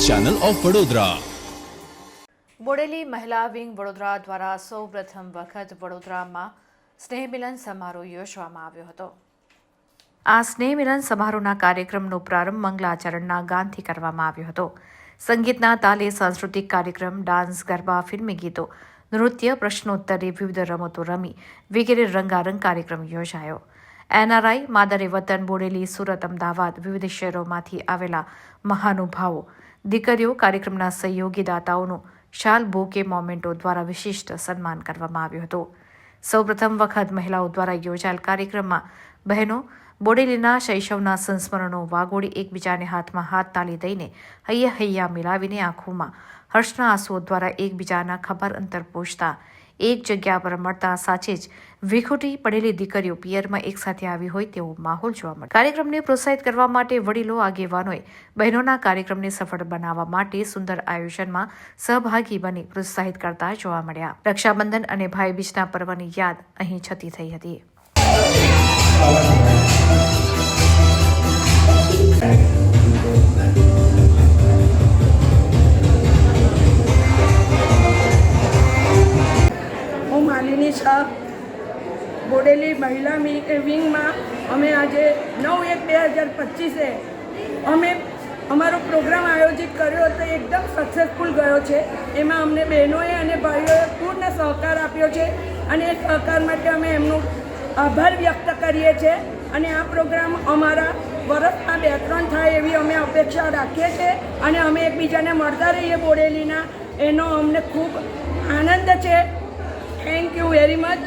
Channel of Vadodara. Bodeli મહિલા wing Vadodara દ્વારા સૌપ્રથમ વખત વડોદરામાં સ્નેહમિલન સમારોહ યોજવામાં આવ્યો હતો. આ સ્નેહમિલન સમારોહના કાર્યક્રમનો પ્રારંભ મંગલાચરણના ગાનથી કરવામાં આવ્યો હતો. સંગીતના તાલે સાંસ્કૃતિક કાર્યક્રમ, ડાન્સ, ગરબા, ફિલ્મી ગીતો, નૃત્ય, પ્રશ્નોત્તરી, વિવિધ રમતો રમી વગેરે રંગારંગ કાર્યક્રમ યોજાયો. એનઆરઆઈ, માદરે વતન, બોડેલી, સુરત, અમદાવાદ વિવિધ શહેરોમાંથી આવેલા મહાનુભાવો, દીકરીઓ, કાર્યક્રમના સહયોગી દાતાઓનું શાલ, બુકે, મોમેન્ટો દ્વારા વિશિષ્ટ સન્માન કરવામાં આવ્યું હતું. સૌપ્રથમ વખત મહિલાઓ દ્વારા યોજાયેલ કાર્યક્રમમાં બહેનો બોડેલીના શૈશવના સંસ્મરણો વાગોળી એકબીજાને હાથમાં હાથ તાલી દઈને હૈયા હૈયા મિલાવીને આંખોમાં હર્ષના આંસુઓ દ્વારા એકબીજાના ખબર અંતર પૂછતા એક જગ્યા પર મળતા સાચે જ વિખૂટી પડેલી દીકરીઓ પિયરમાં એકસાથે આવી હોય તેવો માહોલ જોવા મળ્યો. કાર્યક્રમને પ્રોત્સાહિત કરવા માટે વડીલો, આગેવાનોએ બહેનોના કાર્યક્રમને સફળ બનાવવા માટે સુંદર આયોજનમાં સહભાગી બની પ્રોત્સાહિત કરતા જોવા મળ્યા. રક્ષાબંધન અને ભાઈબીજના પર્વની યાદ અહીં છતી થઈ હતી. હું માલિની શાહ, બોડેલી મહિલા વિંગમાં અમે આજે 9/1/2025 અમે અમારો પ્રોગ્રામ આયોજિત કર્યો હતો. એકદમ સક્સેસફુલ ગયો છે. એમાં અમને બહેનોએ અને ભાઈઓએ પૂર્ણ સહકાર આપ્યો છે અને એ સહકાર માટે અમે એમનો આભાર વ્યક્ત કરીએ છીએ. અને આ પ્રોગ્રામ અમારા વર્ષમાં 2-3 થાય એવી અમે અપેક્ષા રાખીએ છીએ અને અમે એકબીજાને મળતા રહીએ બોડેલીના. એનો અમને ખૂબ આનંદ છે. Thank you very much.